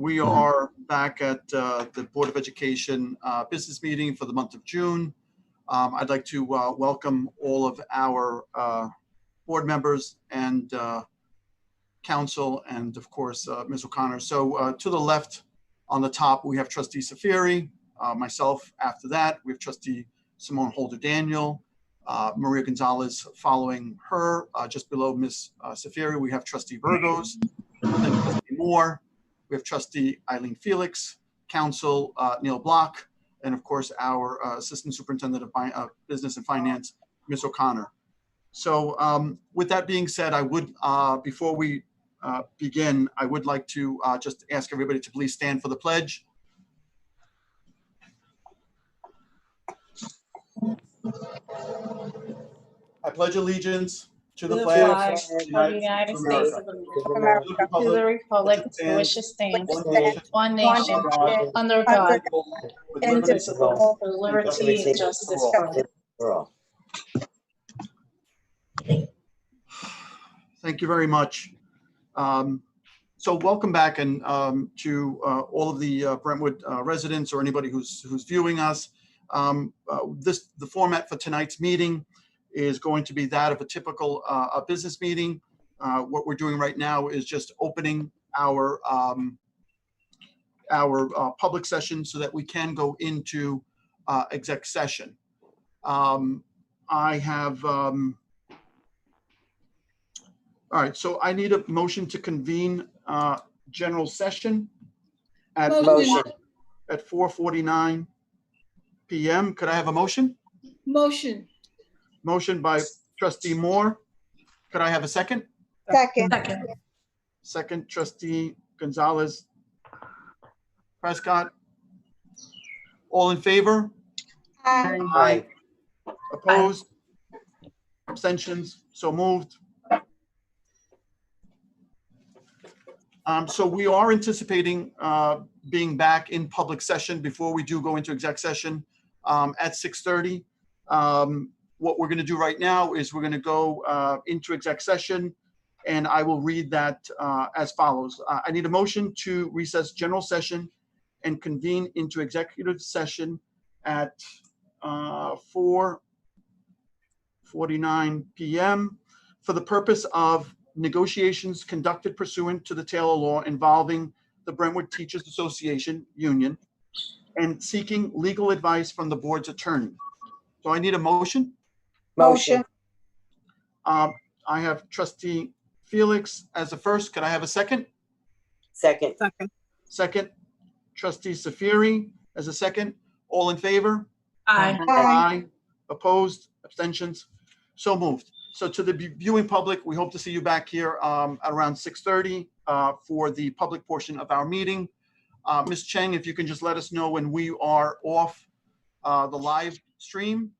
We are back at the Board of Education business meeting for the month of June. I'd like to welcome all of our board members and council, and of course, Ms. O'Connor. So to the left on the top, we have Trustee Safiri, myself after that. We have Trustee Simone Holder Daniel, Maria Gonzalez following her. Just below Ms. Safiri, we have Trustee Burgos, then Trustee Moore. We have Trustee Eileen Felix, Council Neil Block, and of course our Assistant Superintendent of Business and Finance, Ms. O'Connor. So with that being said, I would, before we begin, I would like to just ask everybody to please stand for the pledge. I pledge allegiance to the flag of the United States of America, to the republic for which it stands, one nation, under God, indivisible, with liberty and justice for all. Thank you very much. So welcome back, and to all of the Brentwood residents or anybody who's viewing us. The format for tonight's meeting is going to be that of a typical business meeting. What we're doing right now is just opening our public session so that we can go into exec session. I have, all right, so I need a motion to convene general session at 4:49 p.m. Could I have a motion? Motion. Motion by Trustee Moore. Could I have a second? Second. Second, Trustee Gonzalez Prescott. All in favor? Aye. Opposed? Abstentions? So moved. So we are anticipating being back in public session before we do go into exec session at 6:30. What we're going to do right now is we're going to go into exec session, and I will read that as follows. I need a motion to recess general session and convene into executive session at 4:49 p.m. for the purpose of negotiations conducted pursuant to the Taylor Law involving the Brentwood Teachers Association Union and seeking legal advice from the board's attorney. So I need a motion. Motion. I have Trustee Felix as the first. Could I have a second? Second. Second, Trustee Safiri as a second. All in favor? Aye. Aye. Opposed? Abstentions? So moved. So to the viewing public, we hope to see you back here at around 6:30 for the public portion of our meeting. Ms. Cheng, if you can just let us know when we are off the live stream.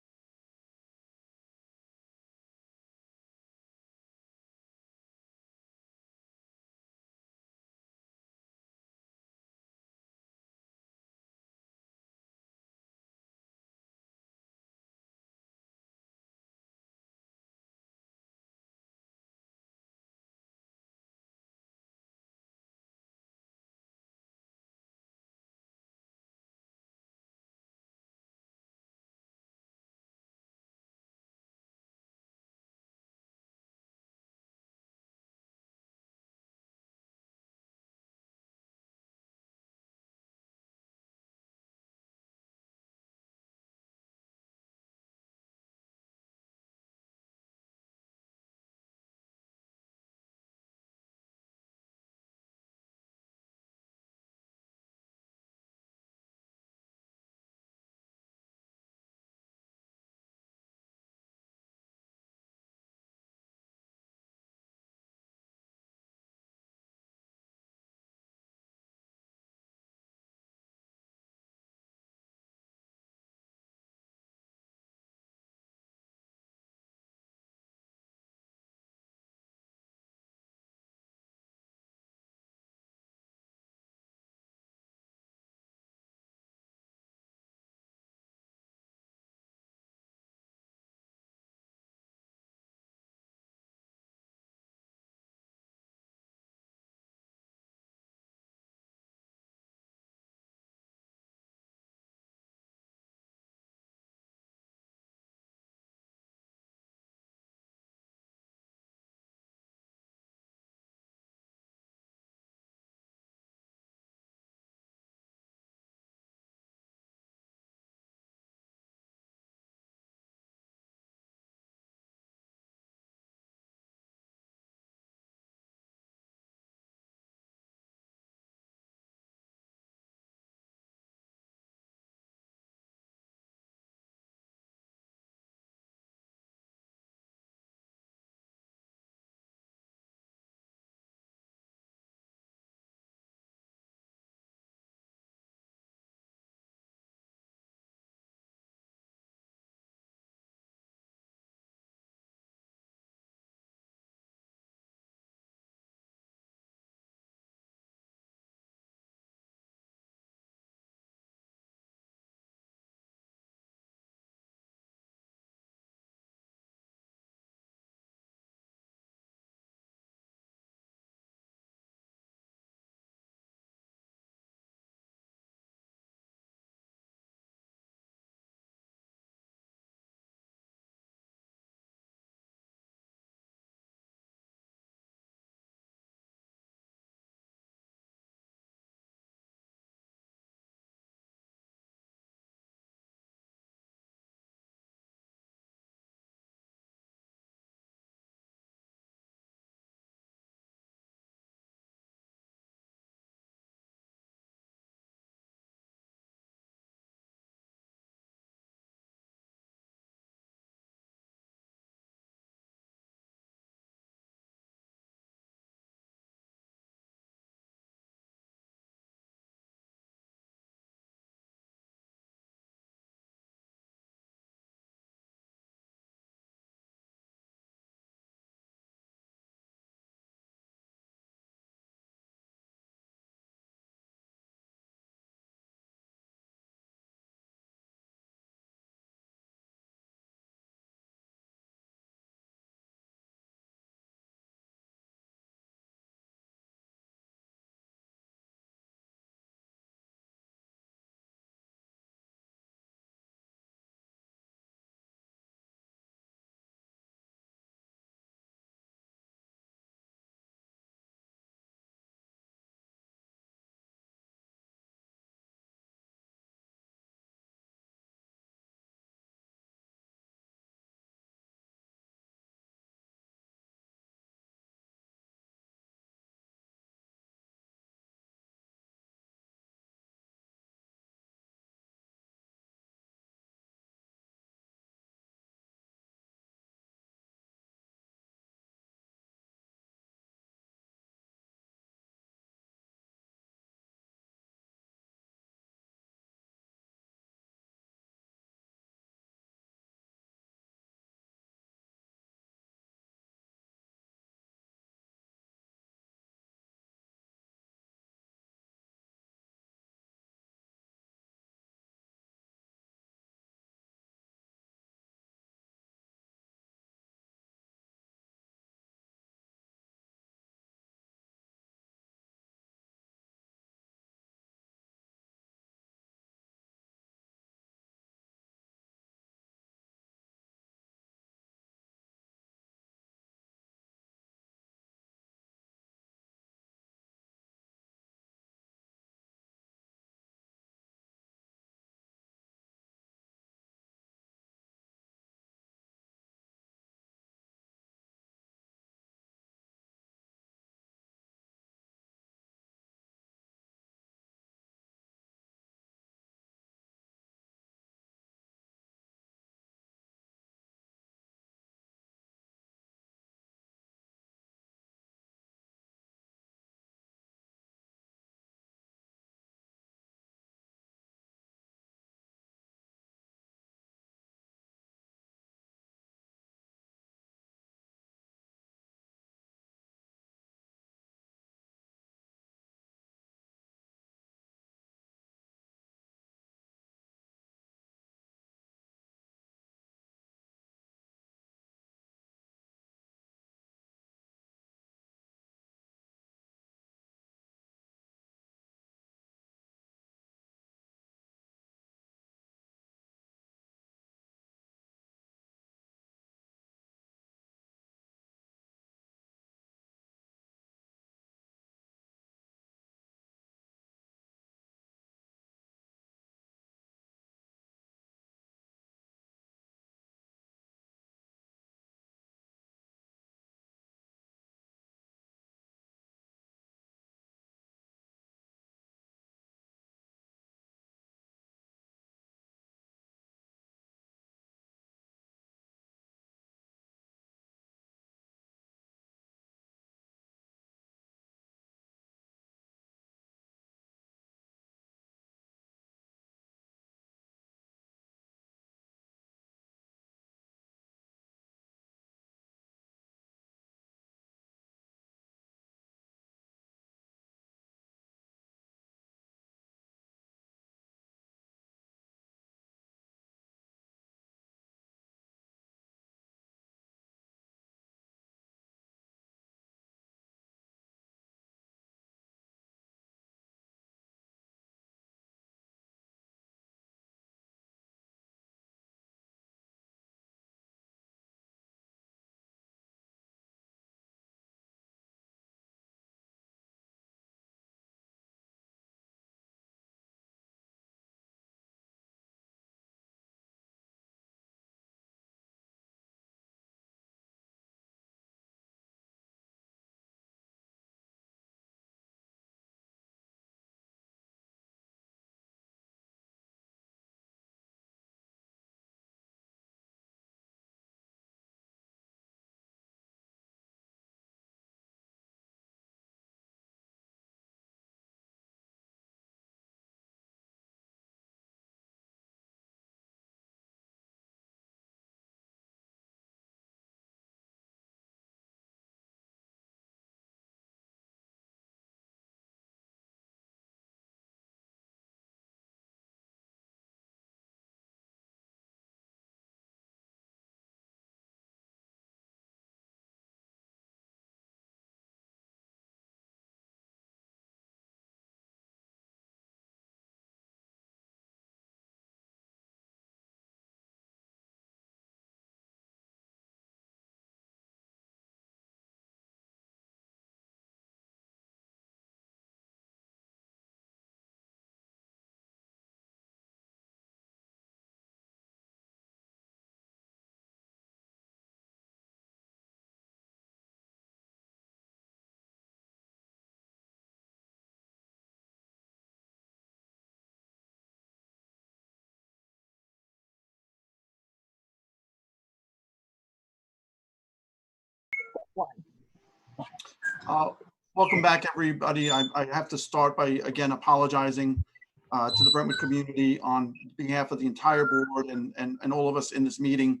Welcome back, everybody. I have to start by, again, apologizing to the Brentwood community on behalf of the entire board and all of us in this meeting.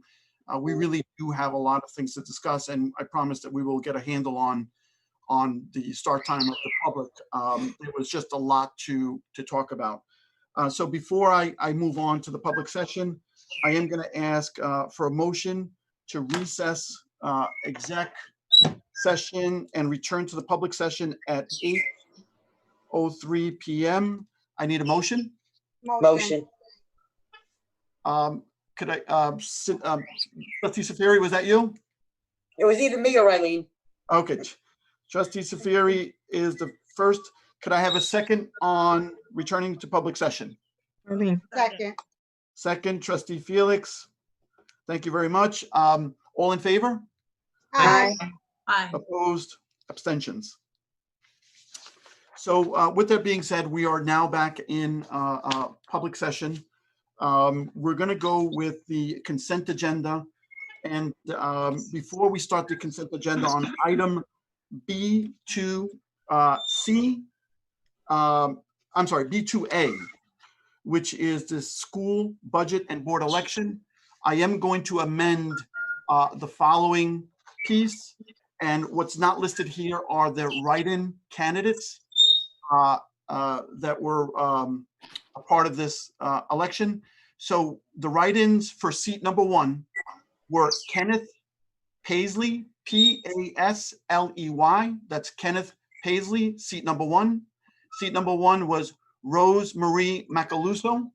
We really do have a lot of things to discuss, and I promise that we will get a handle on the start time of the public. There was just a lot to talk about. So before I move on to the public session, I am going to ask for a motion to recess exec session and return to the public session at 8:03 p.m. I need a motion. Motion. Could I, Trustee Safiri, was that you? It was either me or Eileen. Okay. Trustee Safiri is the first. Could I have a second on returning to public session? Second. Second, Trustee Felix. Thank you very much. All in favor? Aye. Aye. Opposed? Abstentions? So with that being said, we are now back in public session. We're going to go with the consent agenda. And before we start the consent agenda on item B2C, I'm sorry, B2A, which is the school budget and board election, I am going to amend the following piece. And what's not listed here are the write-in candidates that were a part of this election. So the write-ins for seat number 1 were Kenneth Paisley, P-A-S-L-E-Y. That's Kenneth Paisley, seat number 1. Seat number 1 was Rose Marie Macaluso.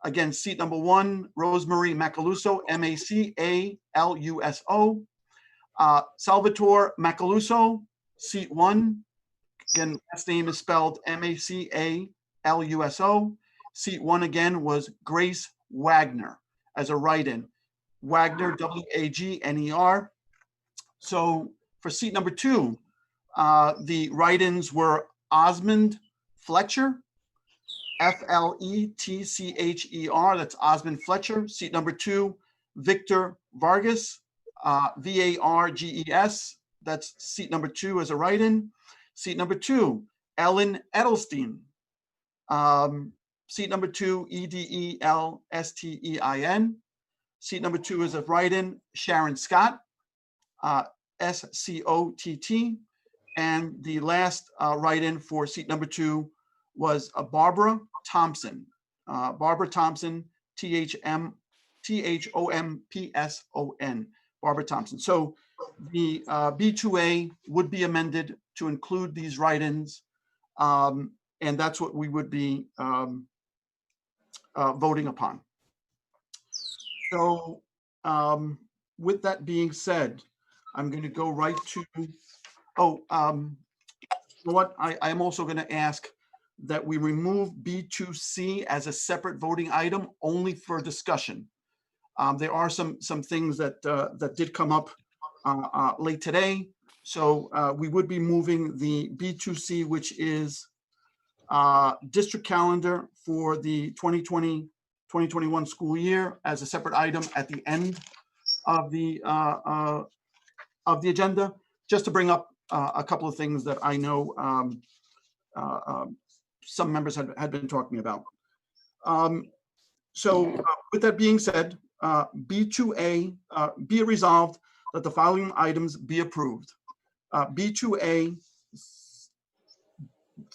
Again, seat number 1, Rose Marie Macaluso, M-A-C-A-L-U-S-O. Salvatore Macaluso, seat 1. Again, last name is spelled M-A-C-A-L-U-S-O. Seat 1 again was Grace Wagner as a write-in. Wagner, W-A-G-N-E-R. So for seat number 2, the write-ins were Osmond Fletcher, F-L-E-T-C-H-E-R. That's Osmond Fletcher. Seat number 2, Victor Vargas, V-A-R-G-E-S. That's seat number 2 as a write-in. Seat number 2, Ellen Edelstein. Seat number 2, E-D-E-L-S-T-E-I-N. Seat number 2 is a write-in, Sharon Scott, S-C-O-T-T. And the last write-in for seat number 2 was Barbara Thompson. Barbara Thompson, T-H-O-M-P-S-O-N. Barbara Thompson. So the B2A would be amended to include these write-ins. And that's what we would be voting upon. So with that being said, I'm going to go right to, you know what? I am also going to ask that we remove B2C as a separate voting item only for discussion. There are some things that did come up late today. So we would be moving the B2C, which is district calendar for the 2020-2021 school year, as a separate item at the end of the agenda, just to bring up a couple of things that I know some members had been talking about. So with that being said, B2A, be it resolved that the following items be approved. B2A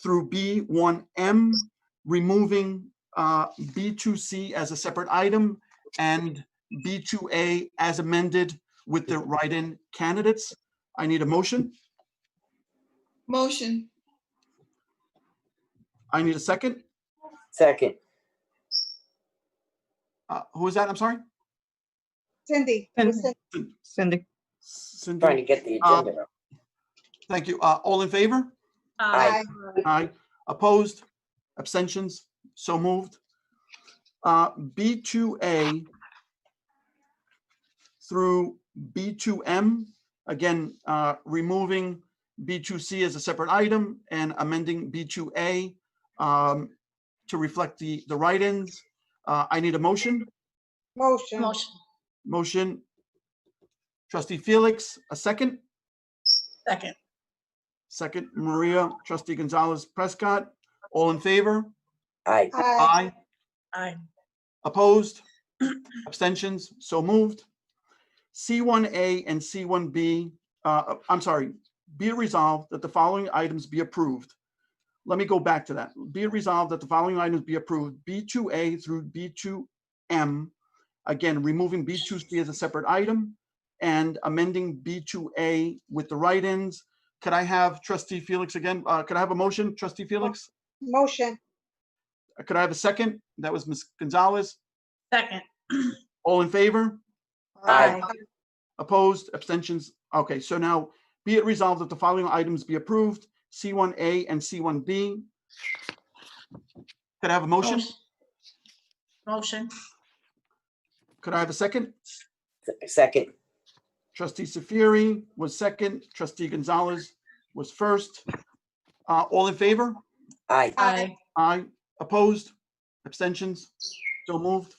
through B1M, removing B2C as a separate item, and B2A as amended with the write-in candidates. I need a motion. Motion. I need a second. Second. Who is that? I'm sorry. Cindy. Cindy. Cindy. Trying to get the agenda. Thank you. All in favor? Aye. Aye. Opposed? Abstentions? So moved. B2A through B2M, again, removing B2C as a separate item and amending B2A to reflect the write-ins. I need a motion. Motion. Motion. Motion. Trustee Felix, a second. Second. Second, Maria. Trustee Gonzalez Prescott. All in favor? Aye. Aye. Aye. Opposed? Abstentions? So moved. C1A and C1B, I'm sorry, be it resolved that the following items be approved. Let me go back to that. Be it resolved that the following items be approved, B2A through B2M. Again, removing B2C as a separate item and amending B2A with the write-ins. Could I have Trustee Felix again? Could I have a motion, Trustee Felix? Motion. Could I have a second? That was Ms. Gonzalez. Second. All in favor? Aye. Opposed? Abstentions? Okay, so now be it resolved that the following items be approved, C1A and C1B. Could I have a motion? Motion. Could I have a second? Second. Trustee Safiri was second. Trustee Gonzalez was first. All in favor? Aye. Aye. Aye. Opposed? Abstentions? So moved.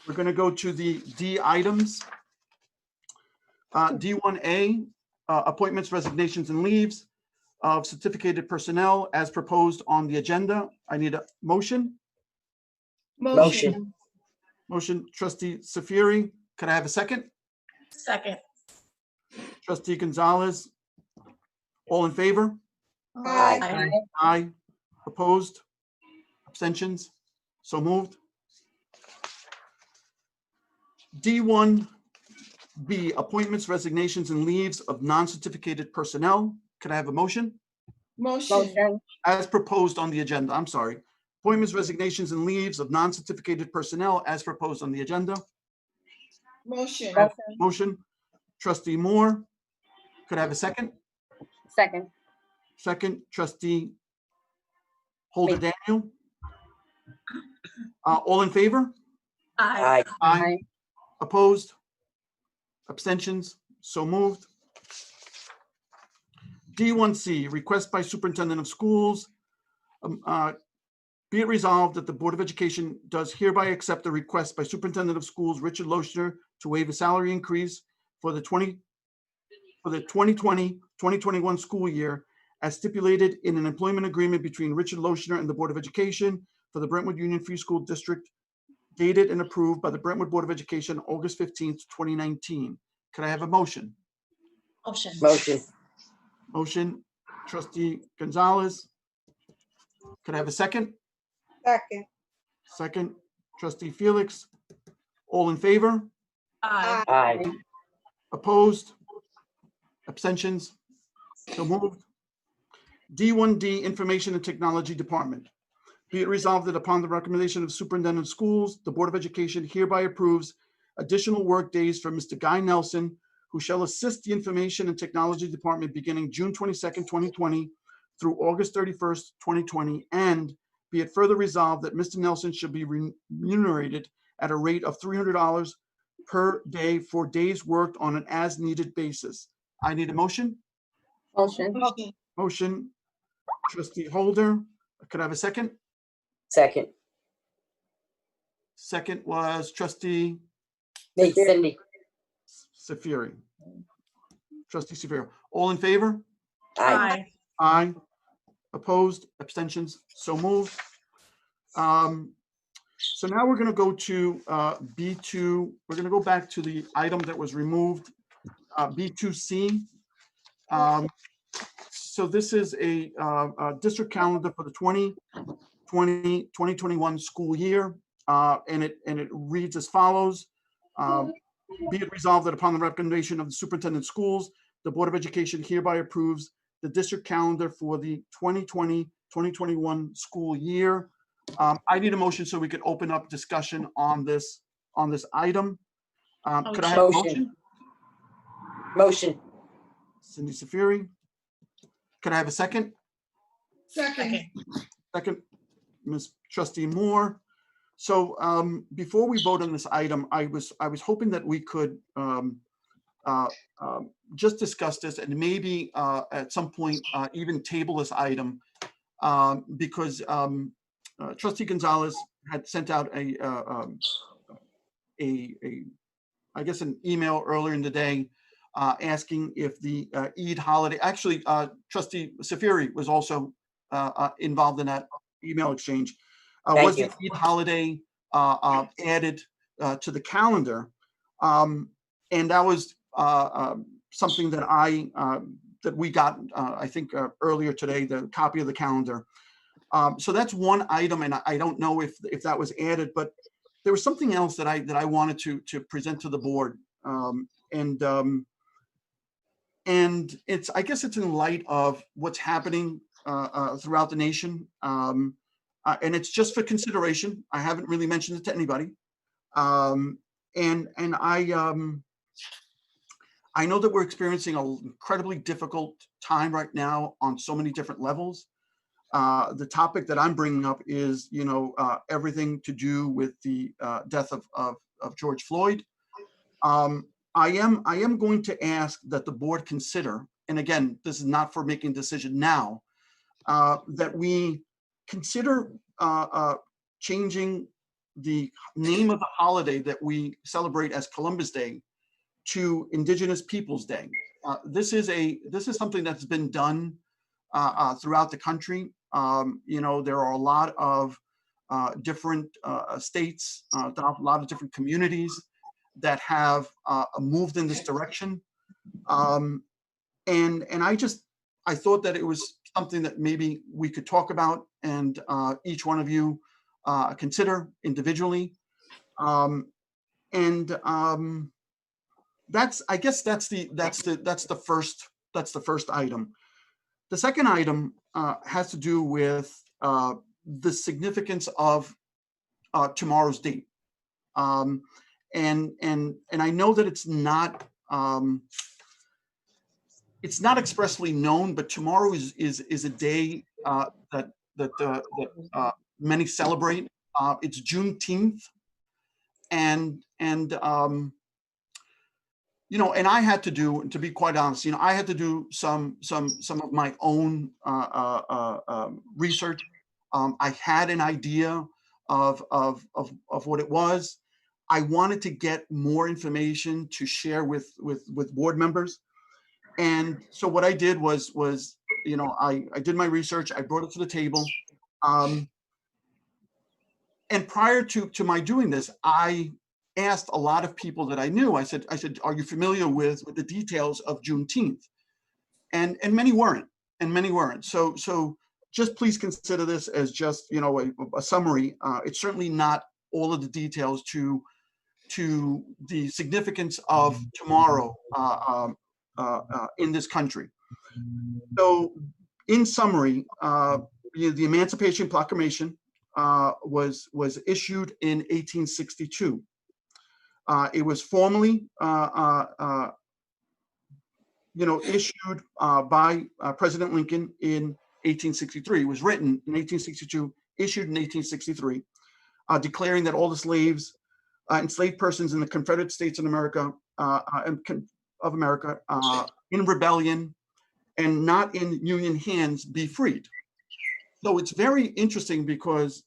We're going to go to the D items. D1A, appointments, resignations, and leaves of certificated personnel as proposed on the agenda. I need a motion. Motion. Motion, Trustee Safiri. Could I have a second? Second. Trustee Gonzalez. All in favor? Aye. Aye. Opposed? Abstentions? So moved. D1B, appointments, resignations, and leaves of non-certificated personnel. Could I have a motion? Motion. As proposed on the agenda, I'm sorry. Appointments, resignations, and leaves of non-certificated personnel as proposed on the agenda. Motion. Motion. Trustee Moore. Could I have a second? Second. Second, Trustee Holder Daniel. All in favor? Aye. Aye. Opposed? Abstentions? So moved. D1C, request by Superintendent of Schools. Be it resolved that the Board of Education does hereby accept the request by Superintendent of Schools Richard Lochner to waive a salary increase for the 2020-2021 school year as stipulated in an employment agreement between Richard Lochner and the Board of Education for the Brentwood Union Free School District dated and approved by the Brentwood Board of Education August 15th, 2019. Could I have a motion? Motion. Motion. Motion, Trustee Gonzalez. Could I have a second? Second. Second, Trustee Felix. All in favor? Aye. Aye. Opposed? Abstentions? So moved. D1D, Information and Technology Department. Be it resolved that upon the recommendation of the Superintendent of Schools, the Board of Education hereby approves additional work days for Mr. Guy Nelson, who shall assist the Information and Technology Department beginning June 22nd, 2020 through August 31st, 2020, and be it further resolved that Mr. Nelson should be remunerated at a rate of $300 per day for days worked on an as-needed basis. I need a motion. Motion. Motion, Trustee Holder. Could I have a second? Second. Second was Trustee Me, Cindy. Safiri. Trustee Safiri. All in favor? Aye. Aye. Opposed? Abstentions? So moved. So now we're going to go to B2. We're going to go back to the item that was removed, B2C. So this is a district calendar for the 2020-2021 school year, and it reads as follows. Be it resolved that upon the recommendation of the Superintendent of Schools, the Board of Education hereby approves the district calendar for the 2020-2021 school year. I need a motion so we could open up discussion on this item. Could I have a motion? Motion. Cindy Safiri. Could I have a second? Second. Second, Ms. Trustee Moore. So before we vote on this item, I was hoping that we could just discuss this and maybe at some point even table this item because Trustee Gonzalez had sent out I guess an email earlier in the day asking if the Eid holiday, actually Trustee Safiri was also involved in that email exchange. Was the Eid holiday added to the calendar? And that was something that that we got, I think earlier today, the copy of the calendar. So that's one item, and I don't know if that was added, but there was something else that I wanted to present to the board, and it's, I guess it's in light of what's happening throughout the nation, and it's just for consideration. I haven't really mentioned it to anybody, and I know that we're experiencing an incredibly difficult time right now on so many different levels. The topic that I'm bringing up is, everything to do with the death of George Floyd. I am going to ask that the board consider, and again, this is not for making a decision now, that we consider changing the name of the holiday that we celebrate as Columbus Day to Indigenous Peoples Day. This is something that's been done throughout the country. There are a lot of different states, a lot of different communities that have moved in this direction. And I thought that it was something that maybe we could talk about, and each one of you consider individually. I guess that's the first item. The second item has to do with the significance of tomorrow's date, and I know that it's not expressly known, but tomorrow is a day that many celebrate. It's Juneteenth, and and I had to do, to be quite honest, I had to do some of my own research. I had an idea of what it was. I wanted to get more information to share with board members, and so what I did was I did my research. I brought it to the table, and prior to my doing this, I asked a lot of people that I knew. I said, are you familiar with the details of Juneteenth? And many weren't, So just please consider this as just, a summary. It's certainly not all of the details to the significance of tomorrow in this country. So in summary, the Emancipation Proclamation was issued in 1862. It was formally, issued by President Lincoln in 1863. It was written in 1862, issued in 1863, declaring that all the slaves, enslaved persons in the Confederate States of America, in rebellion and not in Union hands, be freed. So it's very interesting because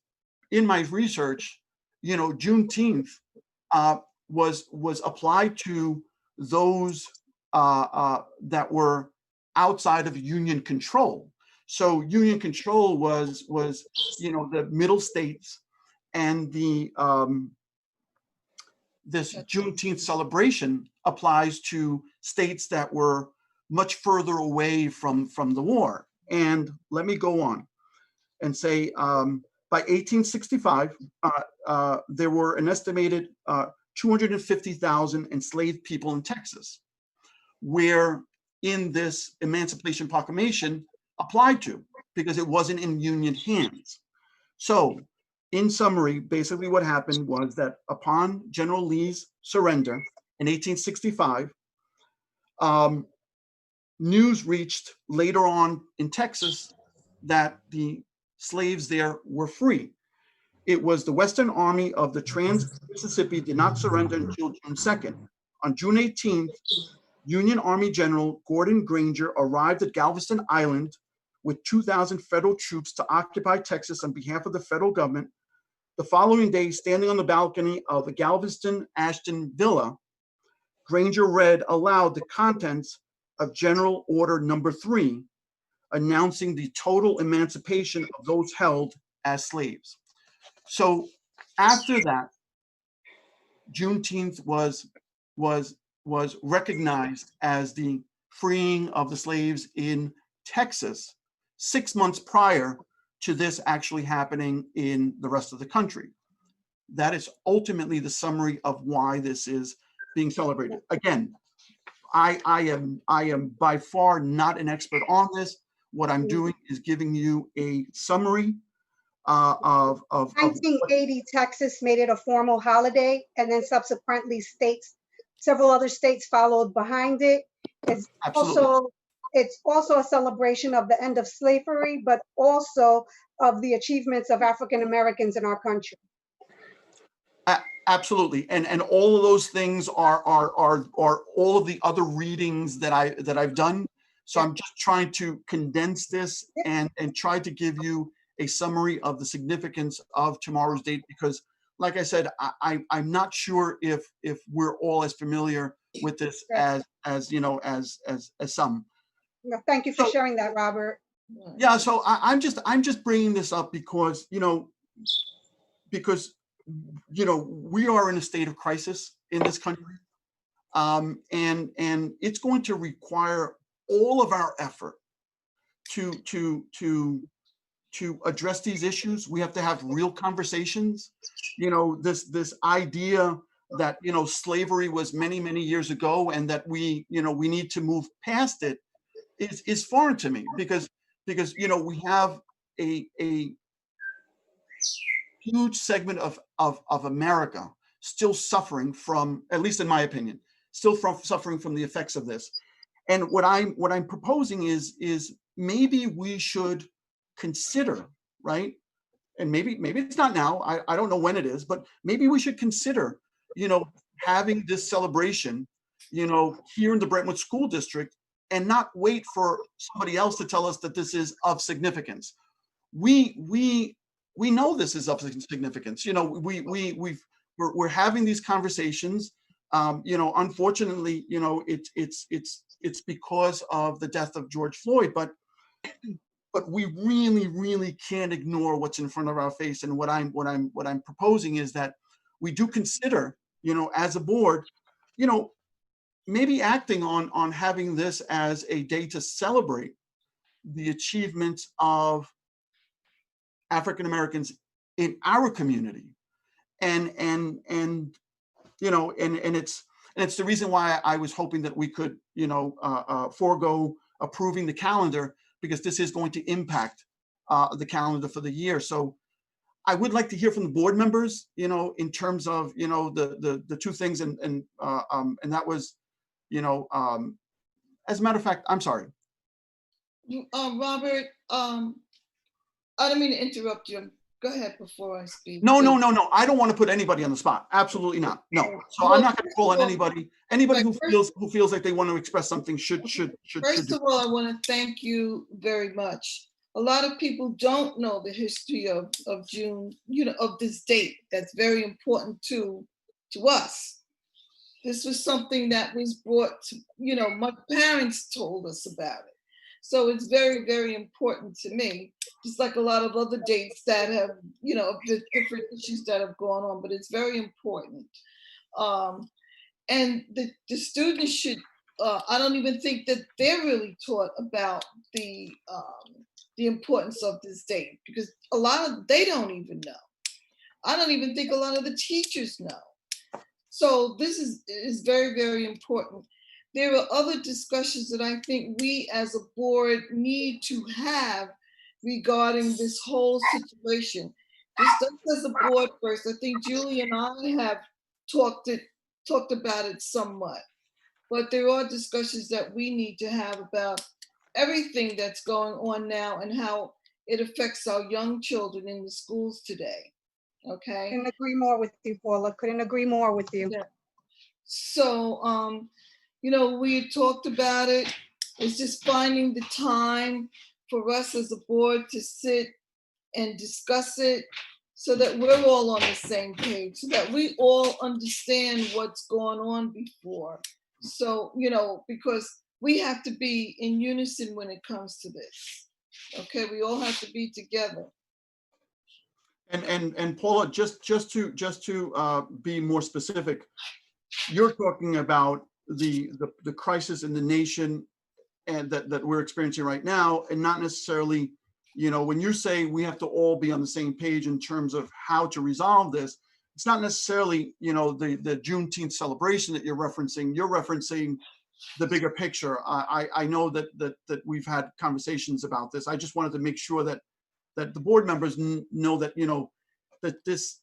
in my research, Juneteenth was applied to those that were outside of Union control. So Union control was the middle states, and the this Juneteenth celebration applies to states that were much further away from the war. And let me go on and say, by 1865, there were an estimated 250,000 enslaved people in Texas, where in this Emancipation Proclamation applied to, because it wasn't in Union hands. So in summary, basically what happened was that upon General Lee's surrender in 1865, news reached later on in Texas that the slaves there were free. It was the Western Army of the Trans-Mississippi did not surrender until June 2nd. On June 18th, Union Army General Gordon Granger arrived at Galveston Island with 2,000 federal troops to occupy Texas on behalf of the federal government. The following day, standing on the balcony of the Galveston Ashton Villa, Granger read aloud the contents of General Order Number 3, announcing the total emancipation of those held as slaves. So after that, Juneteenth was recognized as the freeing of the slaves in Texas 6 months prior to this actually happening in the rest of the country. That is ultimately the summary of why this is being celebrated. Again, I am by far not an expert on this. What I'm doing is giving you a summary of 1980, Texas made it a formal holiday, and then subsequently several other states followed behind it. It's Absolutely. also a celebration of the end of slavery, but also of the achievements of African Americans in our country. Absolutely, and all of those things are all of the other readings that I've done. So I'm just trying to condense this and try to give you a summary of the significance of tomorrow's date, because like I said, I'm not sure if we're all as familiar with this as some. Thank you for sharing that, Robert. Yeah, so I'm just bringing this up because we are in a state of crisis in this country, and it's going to require all of our effort to address these issues. We have to have real conversations. This idea that slavery was many years ago and that we need to move past it is foreign to me, because we have a huge segment of America still suffering from, at least in my opinion, suffering from the effects of this. And what I'm proposing is maybe we should consider, right? And maybe it's not now. I don't know when it is, but maybe we should consider, having this celebration, here in the Brentwood School District, and not wait for somebody else to tell us that this is of significance. We know this is of significance. We're having these conversations. Unfortunately, it's because of the death of George Floyd, but we really can't ignore what's in front of our face. And what I'm proposing is that we do consider, as a board, maybe acting on having this as a day to celebrate the achievements of African Americans in our community, and it's the reason why I was hoping that we could forego approving the calendar, because this is going to impact the calendar for the year. So I would like to hear from the board members, in terms of the two things, and that was, as a matter of fact, I'm sorry. Robert, I don't mean to interrupt you. Go ahead before I speak. No. I don't want to put anybody on the spot. Absolutely not. No. So I'm not going to call on anybody. Anybody who feels like they want to express something should. First of all, I want to thank you very much. A lot of people don't know the history of June, of this date. That's very important to us. This was something that was brought to, my parents told us about it. So it's very, very important to me, just like a lot of other dates that have, the different issues that have gone on, but it's very important. And the students should, I don't even think that they're really taught about the importance of this date, because they don't even know. I don't even think a lot of the teachers know. So this is very, very important. There are other discussions that I think we as a board need to have regarding this whole situation. Just as a board first, I think Julie and I have talked about it somewhat, but there are discussions that we need to have about everything that's going on now and how it affects our young children in the schools today. Okay. Couldn't agree more with you, Paula. Couldn't agree more with you. Yeah. So, we talked about it. It's just finding the time for us as a board to sit and discuss it so that we're all on the same page, so that we all understand what's going on before. So, because we have to be in unison when it comes to this. Okay, we all have to be together. And Paula, just to be more specific, you're talking about the crisis in the nation and that we're experiencing right now, and not necessarily, when you say we have to all be on the same page in terms of how to resolve this, it's not necessarily, the Juneteenth celebration that you're referencing. You're referencing the bigger picture. I know that we've had conversations about this. I just wanted to make sure that the board members know that, that this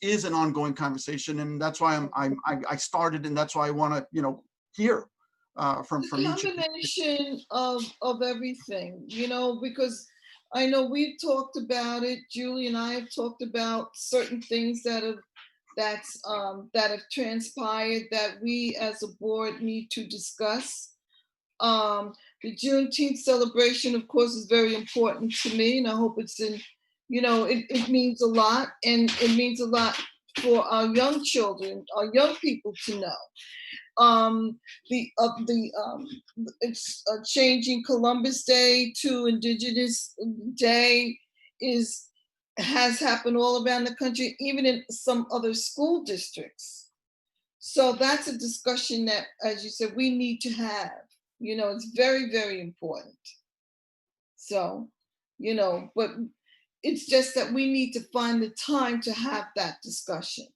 is an ongoing conversation, and that's why I started, and that's why I want to, hear from each of you. Combination of everything, because I know we've talked about it. Julie and I have talked about certain things that have transpired that we as a board need to discuss. The Juneteenth celebration, of course, is very important to me, and I hope it's in, it means a lot, and it means a lot for our young children, our young people to know. It's changing Columbus Day to Indigenous Day has happened all around the country, even in some other school districts. So that's a discussion that, as you said, we need to have. It's very, very important. So, but it's just that we need to find the time to have that discussion.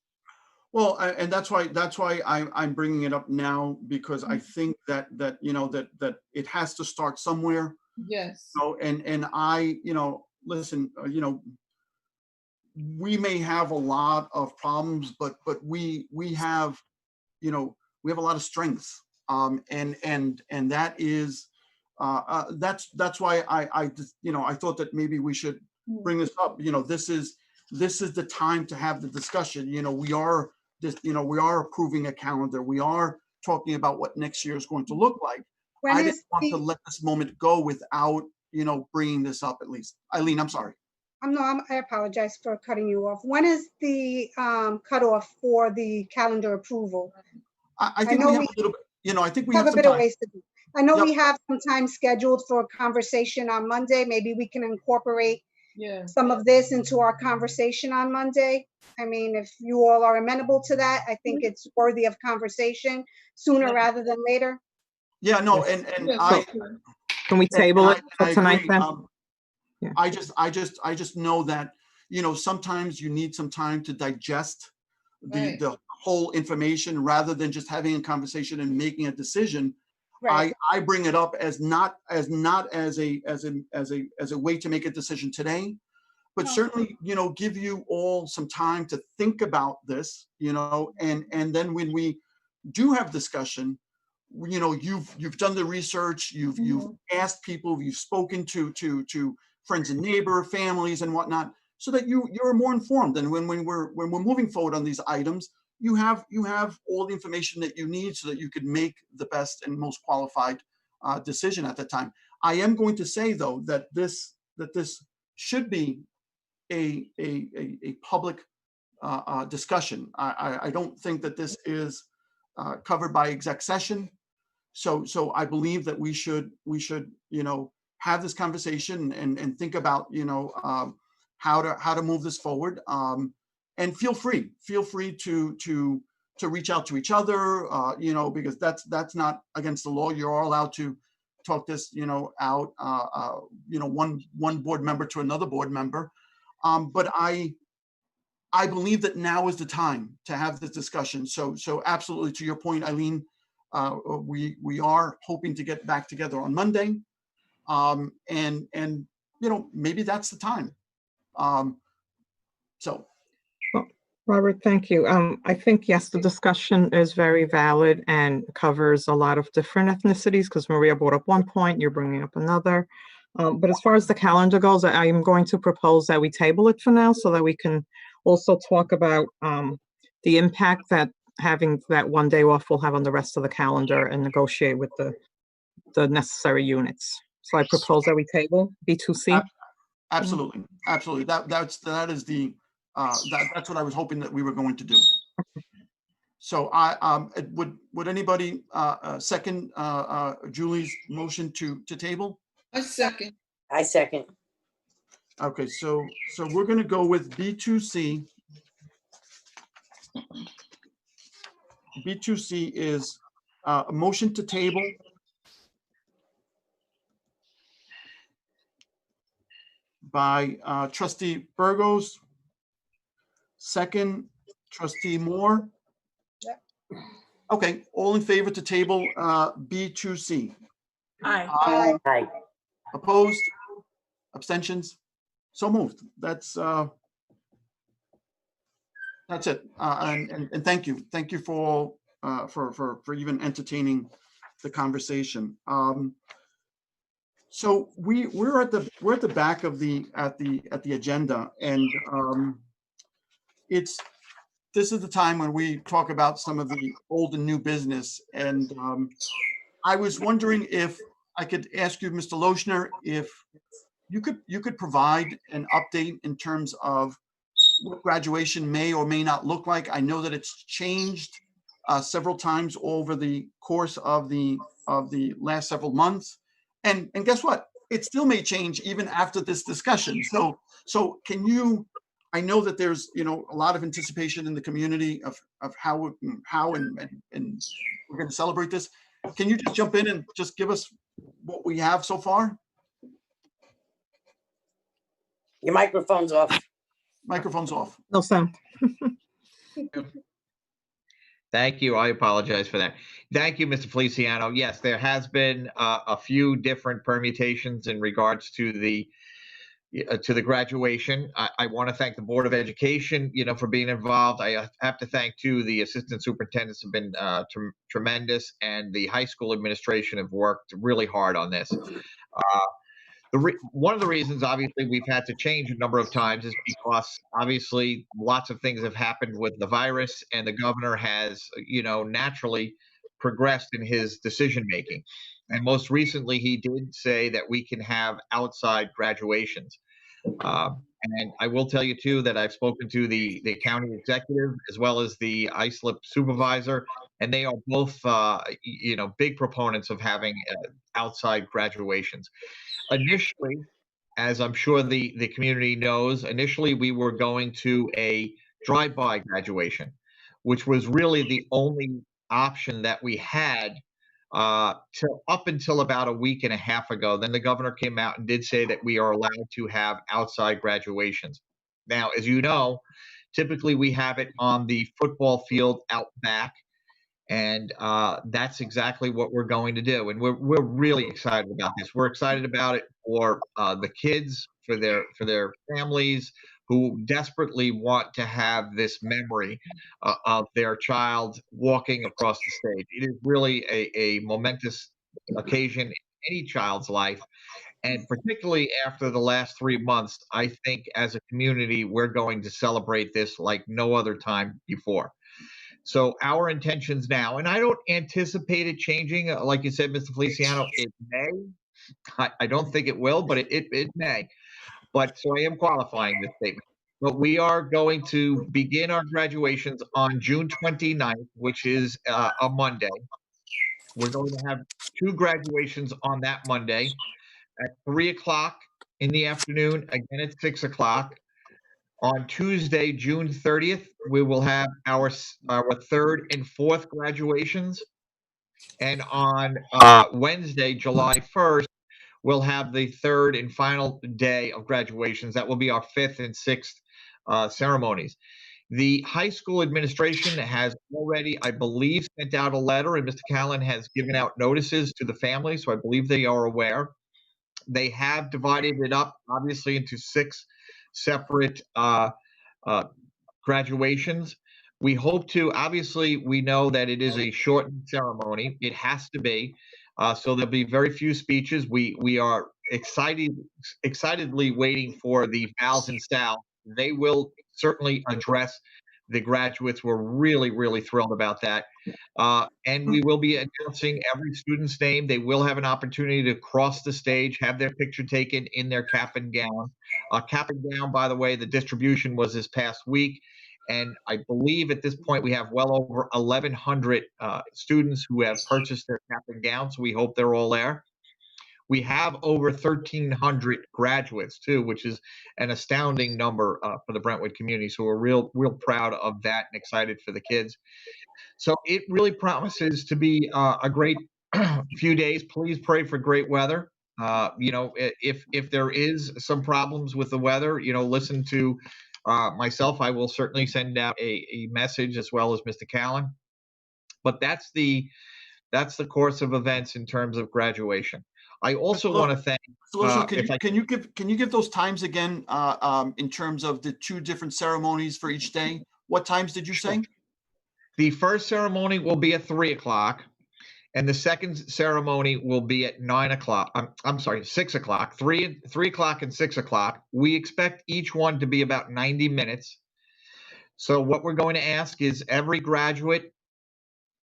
Well, and that's why I'm bringing it up now, because I think that it has to start somewhere. Yes. And I, listen, we may have a lot of problems, but we have, we have a lot of strengths. And that is, that's why I thought that maybe we should bring this up. This is the time to have the discussion. We are approving a calendar. We are talking about what next year is going to look like. I didn't want to let this moment go without, bringing this up at least. Eileen, I'm sorry. I apologize for cutting you off. When is the cutoff for the calendar approval? I think we have a little bit, I think we have a some bit of time. ways to do. I know Yep. we have some time scheduled for a conversation on Monday. Maybe we can incorporate some of this into our conversation on Monday. I mean, if you all are amenable to that, I think it's worthy of conversation sooner rather than later. Yeah, no, and Can we table it for I tonight agree. then? Yeah. I just know that, sometimes you need some time to digest the whole information rather than just having a conversation and making a decision. Right. I bring it up as not as a way to make a decision today, but certainly, give you all some time to think about this, and then when we do have discussion, you've done the research, you've asked people, you've spoken to friends and neighbor, families and whatnot, so that you're more informed. And when we're moving forward on these items, you have all the information that you need so that you could make the best and most qualified decision at the time. I am going to say though that this should be a public discussion. I don't think that this is covered by exec session. So I believe that we should have this conversation and think about how to move this forward. And feel free to reach out to each other, because that's not against the law. You're all allowed to talk this out, one board member to another board member. But I believe that now is the time to have this discussion. So absolutely, to your point, Eileen, we are hoping to get back together on Monday, and maybe that's the time. So. Robert, thank you. I think, yes, the discussion is very valid and covers a lot of different ethnicities, because Maria brought up one point, you're bringing up another. But as far as the calendar goes, I am going to propose that we table it for now so that we can also talk about the impact that having that one day off will have on the rest of the calendar and negotiate with the necessary units. So I propose that we table B2C. Absolutely, absolutely. That is the, that's what I was hoping that we were going to do. So would anybody second Julie's motion to table? I second. I second. Okay, so we're gonna go with B2C. B2C is a motion to table. By trustee Burgos. Second, trustee Moore. Yep. Okay, all in favor to table B2C? Aye. Aye. Opposed? Abstentions? So moved. That's it. And thank you. Thank you for even entertaining the conversation. So we're at the back of the agenda, and this is the time when we talk about some of the old and new business. And I was wondering if I could ask you, Mr. Lochner, if you could provide an update in terms of what graduation may or may not look like. I know that it's changed several times over the course of the last several months. And guess what? It still may change even after this discussion. So can you, I know that there's, a lot of anticipation in the community of how and we're going to celebrate this. Can you just jump in and just give us what we have so far? Your microphone's off. Microphone's off. No sound. Thank you. I apologize for that. Thank you, Mr. Feliciano. Yes, there has been a few different permutations in regards to the graduation. I want to thank the Board of Education, for being involved. I have to thank too the assistant superintendents have been tremendous, and the high school administration have worked really hard on this. One of the reasons, obviously, we've had to change a number of times is because, obviously, lots of things have happened with the virus, and the governor has, naturally progressed in his decision-making. And most recently, he did say that we can have outside graduations. And I will tell you, too, that I've spoken to the county executive as well as the ISLIP supervisor, and they are both, big proponents of having outside graduations. Initially, as I'm sure the community knows, initially we were going to a drive-by graduation, which was really the only option that we had till up until about a week and a half ago. Then the governor came out and did say that we are allowed to have outside graduations. Now, as you know, typically we have it on the football field out back. And that's exactly what we're going to do. And we're really excited about this. We're excited about it for the kids, for their families who desperately want to have this memory of their child walking across the stage. It is really a momentous occasion in any child's life. And particularly after the last 3 months, I think as a community, we're going to celebrate this like no other time before. So our intentions now, and I don't anticipate it changing, like you said, Mr. Feliciano, it may. I don't think it will, but it may. But so I am qualifying this statement. But we are going to begin our graduations on June 29th, which is a Monday. We're going to have 2 graduations on that Monday at 3 o'clock in the afternoon, again at 6 o'clock. On Tuesday, June 30th, we will have our 3rd and 4th graduations. And on Wednesday, July 1st, we'll have the 3rd and final day of graduations. That will be our 5th and 6th ceremonies. The high school administration has already, I believe, sent out a letter, and Mr. Callen has given out notices to the families, so I believe they are aware. They have divided it up, obviously, into 6 separate graduations. We hope to, obviously, we know that it is a shortened ceremony. It has to be. So there'll be very few speeches. We are excitedly waiting for the Vals and Sal. They will certainly address the graduates were really, really thrilled about that. And we will be announcing every student's name. They will have an opportunity to cross the stage, have their picture taken in their cap and gown. Cap and gown, by the way, the distribution was this past week. And I believe at this point we have well over 1,100 students who have purchased their cap and gown. So we hope they're all there. We have over 1,300 graduates too, which is an astounding number for the Brentwood community. So we're real proud of that and excited for the kids. So it really promises to be a great few days. Please pray for great weather. You know, if there is some problems with the weather, you know, listen to myself. I will certainly send out a message, as well as Mr. Callan. But that's the course of events in terms of graduation. I also want to thank. Can you give those times again in terms of the two different ceremonies for each day? What times did you say? The first ceremony will be at 3 o'clock, and the second ceremony will be at 9 o'clock. I'm sorry, 6 o'clock. 3 o'clock and 6 o'clock. We expect each one to be about 90 minutes. So what we're going to ask is every graduate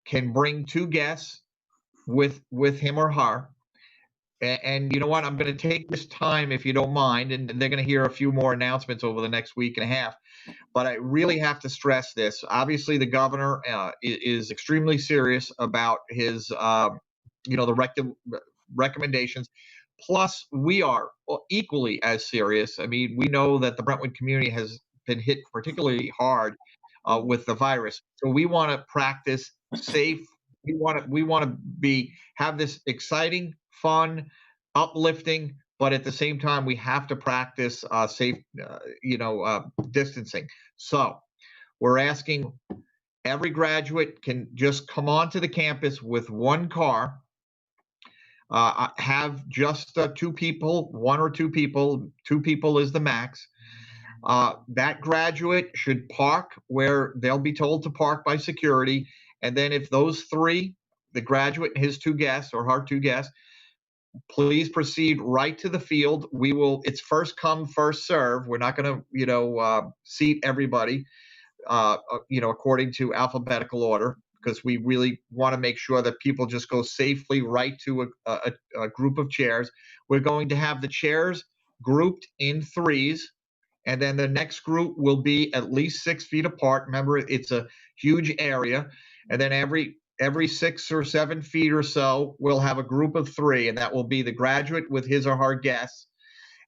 can bring 2 guests with him or her. And you know what? I'm going to take this time, if you don't mind, and they're going to hear a few more announcements over the next week and a half. But I really have to stress this. Obviously, the governor is extremely serious about his, the recommendations. Plus, we are equally as serious. I mean, we know that the Brentwood community has been hit particularly hard with the virus. So we want to practice safe. We want to have this exciting, fun, uplifting, but at the same time, we have to practice safe, distancing. So we're asking every graduate can just come onto the campus with 1 car, have just 2 people, 1 or 2 people. 2 people is the max. That graduate should park where they'll be told to park by security. And then if those 3, the graduate and his 2 guests or her 2 guests, please proceed right to the field. It's first come, first serve. We're not going to, seat everybody, according to alphabetical order, because we really want to make sure that people just go safely right to a group of chairs. We're going to have the chairs grouped in 3s. And then the next group will be at least 6 feet apart. Remember, it's a huge area. And then every 6 or 7 feet or so, we'll have a group of 3, and that will be the graduate with his or her guests.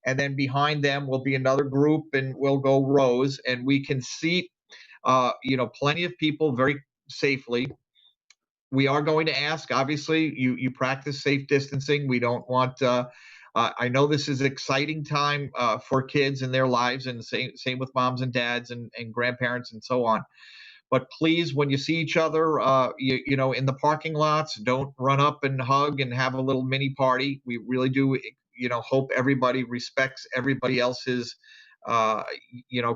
And then behind them will be another group, and we'll go rows, and we can seat, plenty of people very safely. We are going to ask, obviously, you practice safe distancing. We don't want. I know this is an exciting time for kids in their lives, and same with moms and dads and grandparents and so on. But please, when you see each other, in the parking lots, don't run up and hug and have a little mini party. We really do, hope everybody respects everybody else's,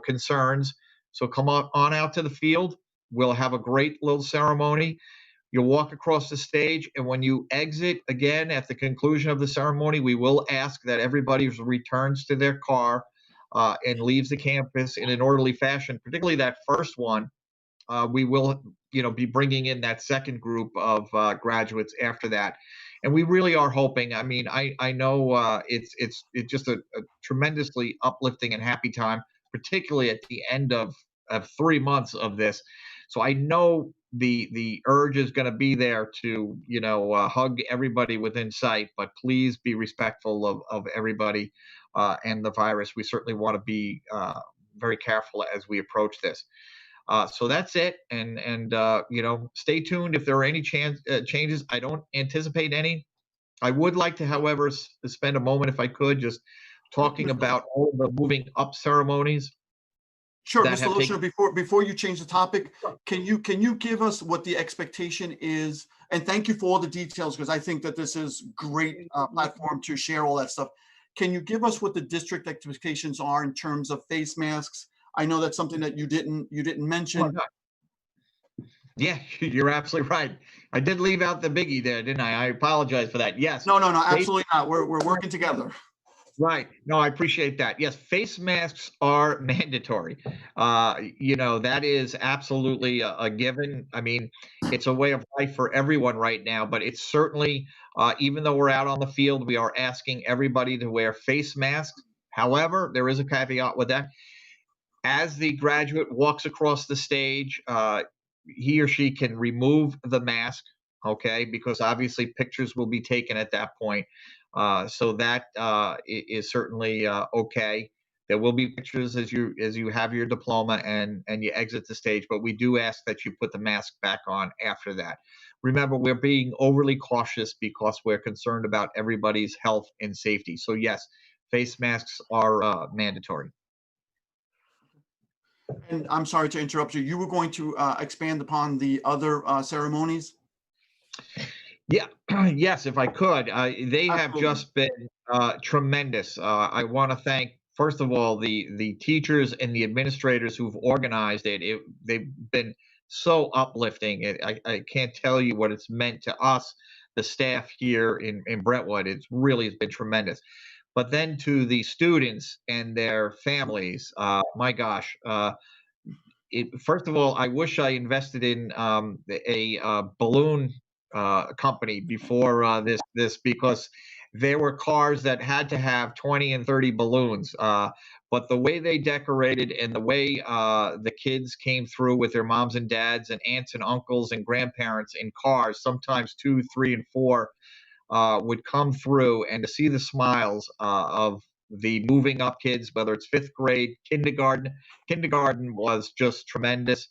concerns. So come on out to the field. We'll have a great little ceremony. You'll walk across the stage, and when you exit again at the conclusion of the ceremony, we will ask that everybody returns to their car and leaves the campus in an orderly fashion, particularly that first one. We will, be bringing in that second group of graduates after that. And we really are hoping, I mean, I know it's just a tremendously uplifting and happy time, particularly at the end of 3 months of this. So I know the urge is going to be there to, hug everybody within sight, but please be respectful of everybody and the virus. We certainly want to be very careful as we approach this. So that's it. And stay tuned if there are any changes. I don't anticipate any. I would like to, however, spend a moment, if I could, just talking about all the moving up ceremonies. Sure, Mr. Lochner, before you change the topic, can you give us what the expectation is? And thank you for all the details, because I think that this is great platform to share all that stuff. Can you give us what the district expectations are in terms of face masks? I know that's something that you didn't mention. Yeah, you're absolutely right. I did leave out the biggie there, didn't I? I apologize for that. Yes. No, absolutely not. We're working together. Right. No, I appreciate that. Yes, face masks are mandatory. That is absolutely a given. I mean, it's a way of life for everyone right now, but it's certainly, even though we're out on the field, we are asking everybody to wear face masks. However, there is a caveat with that. As the graduate walks across the stage, he or she can remove the mask, okay, because obviously pictures will be taken at that point. So that is certainly okay. There will be pictures as you have your diploma and you exit the stage, but we do ask that you put the mask back on after that. Remember, we're being overly cautious because we're concerned about everybody's health and safety. So yes, face masks are mandatory. And I'm sorry to interrupt you. You were going to expand upon the other ceremonies? Yeah, yes, if I could. They have Absolutely. just been tremendous. I want to thank, first of all, the teachers and the administrators who've organized it. They've been so uplifting. I can't tell you what it's meant to us, the staff here in Brentwood. It's really has been tremendous. But then to the students and their families, my gosh. First of all, I wish I invested in a balloon company before this because there were cars that had to have 20 and 30 balloons. But the way they decorated and the way the kids came through with their moms and dads and aunts and uncles and grandparents in cars, sometimes 2, 3, and 4, would come through, and to see the smiles of the moving up kids, whether it's fifth grade, kindergarten was just tremendous.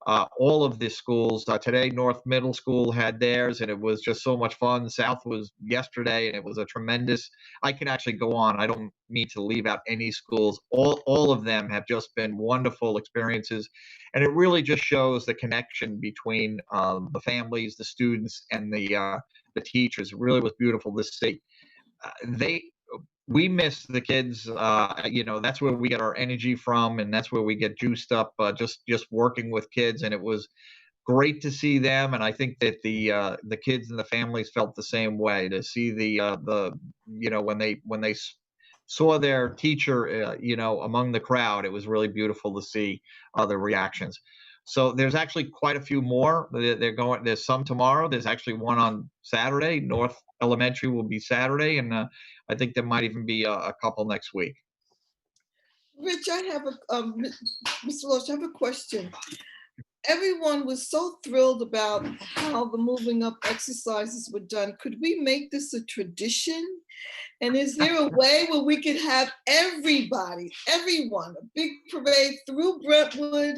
All of the schools today, North Middle School had theirs, and it was just so much fun. South was yesterday, and it was a tremendous. I can actually go on. I don't need to leave out any schools. All of them have just been wonderful experiences, and it really just shows the connection between the families, the students, and the teachers. It really was beautiful to see. They we miss the kids. That's where we get our energy from, and that's where we get juiced up. Just working with kids, and it was great to see them. And I think that the kids and the families felt the same way to see when they saw their teacher, among the crowd. It was really beautiful to see the reactions. So there's actually quite a few more. They're going. There's some tomorrow. There's actually one on Saturday. North Elementary will be Saturday, and I think there might even be a couple next week. Rich, I have Mr. Loach, I have a question. Everyone was so thrilled about how the moving up exercises were done. Could we make this a tradition? And is there a way where we could have everyone, a big parade through Brentwood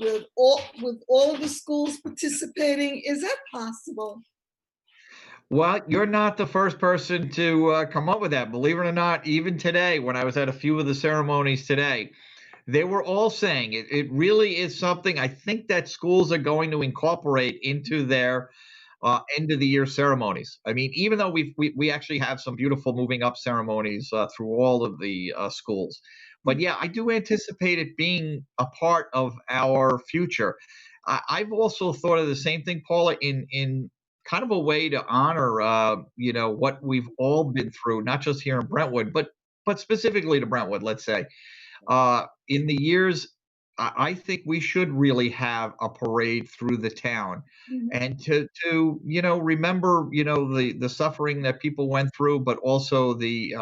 with all of the schools participating? Is that possible? Well, you're not the first person to come up with that. Believe it or not, even today, when I was at a few of the ceremonies today, they were all saying it really is something I think that schools are going to incorporate into their end of the year ceremonies. I mean, even though we actually have some beautiful moving up ceremonies through all of the schools, but yeah, I do anticipate it being a part of our future. I've also thought of the same thing, Paula, in kind of a way to honor what we've all been through, not just here in Brentwood, but specifically to Brentwood, let's say. In the years, I think we should really have a parade through the town, and to remember the suffering that people went through, but also the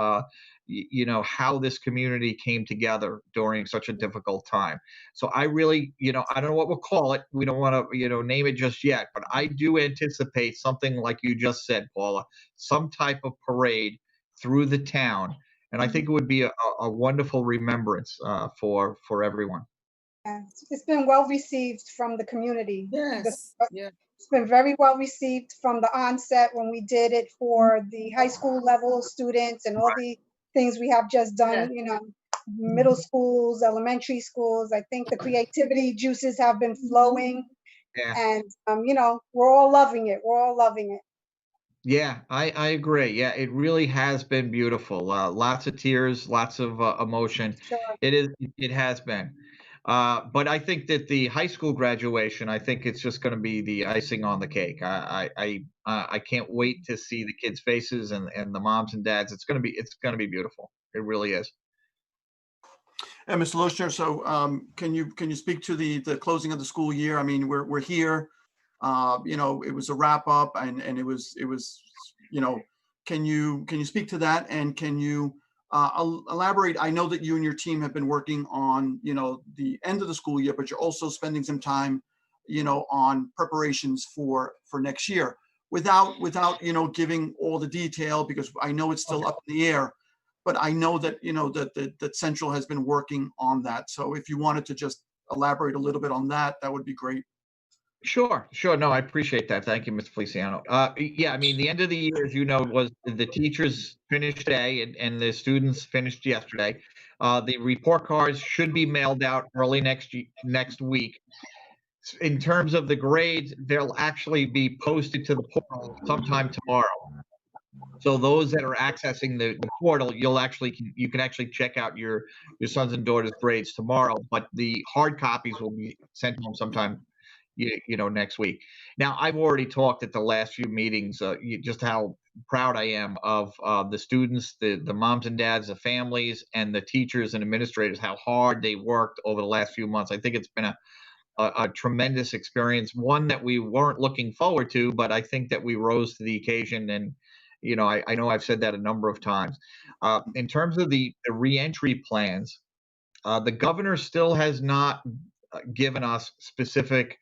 how this community came together during such a difficult time. So I really, I don't know what we'll call it. We don't want to name it just yet, but I do anticipate something like you just said, Paula, some type of parade through the town. And I think it would be a wonderful remembrance for everyone. Yeah, it's been well received from the community. Yes. Yeah. It's been very well received from the onset when we did it for the high school level students and all the things we have just done, middle schools, elementary schools. I think the creativity juices have been flowing. Yeah. And, we're all loving it. We're all loving it. Yeah, I agree. Yeah, it really has been beautiful. Lots of tears, lots of emotion. Sure. It has been. But I think that the high school graduation, I think it's just going to be the icing on the cake. I can't wait to see the kids' faces and the moms and dads. It's going to be beautiful. It really is. And Mr. Lochner, so can you speak to the closing of the school year? I mean, we're here. You know, it was a wrap up, and it was you know, can you speak to that, and can you elaborate? I know that you and your team have been working on, you know, the end of the school year, but you're also spending some time, you know, on preparations for next year, without you know, giving all the detail, because I know it's still up in the air. But I know that, you know, that Central has been working on that. So if you wanted to just elaborate a little bit on that, that would be great. Sure, sure. No, I appreciate that. Thank you, Mr. Feliciano. Yeah, I mean, the end of the year, as you know, was the teachers finished today and the students finished yesterday. The report cards should be mailed out early next week. In terms of the grades, they'll actually be posted to the portal sometime tomorrow. So those that are accessing the portal, you can actually check out your sons and daughters' grades tomorrow, but the hard copies will be sent to them sometime you know, next week. Now, I've already talked at the last few meetings, just how proud I am of the students, the moms and dads, the families, and the teachers and administrators, how hard they worked over the last few months. I think it's been a tremendous experience, one that we weren't looking forward to, but I think that we rose to the occasion. And, you know, I know I've said that a number of times. In terms of the reentry plans, the governor still has not given us specific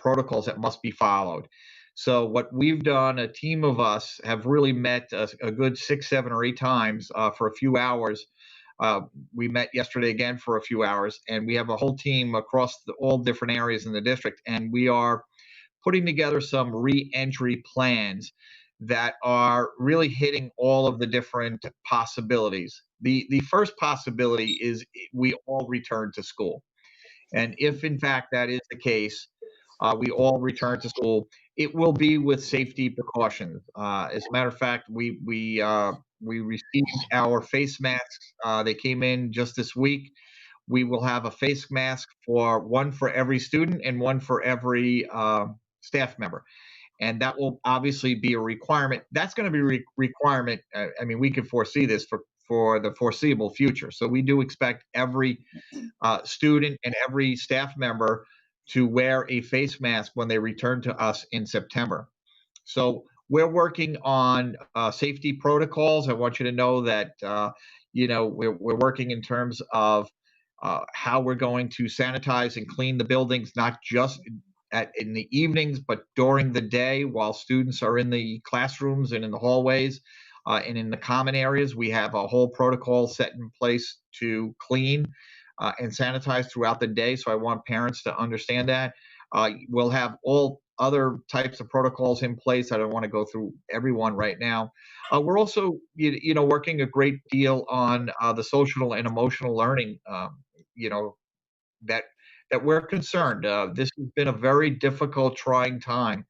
protocols that must be followed. So what we've done, a team of us have really met a good 6, 7, or 8 times for a few hours. We met yesterday again for a few hours, and we have a whole team across all different areas in the district, and we are putting together some re-entry plans that are really hitting all of the different possibilities. The first possibility is we all return to school. And if in fact that is the case, we all return to school, it will be with safety precautions. As a matter of fact, we received our face masks. They came in just this week. We will have a face mask one for every student and one for every staff member. And that will obviously be a requirement. That's going to be a requirement. I mean, we can foresee this for the foreseeable future. So we do expect every student and every staff member to wear a face mask when they return to us in September. So we're working on safety protocols. I want you to know that, you know, we're working in terms of how we're going to sanitize and clean the buildings, not just in the evenings, but during the day while students are in the classrooms and in the hallways and in the common areas. We have a whole protocol set in place to clean and sanitize throughout the day. So I want parents to understand that. We'll have all other types of protocols in place. I don't want to go through everyone right now. We're also, you know, working a great deal on the social and emotional learning, you know, that we're concerned. This has been a very difficult, trying time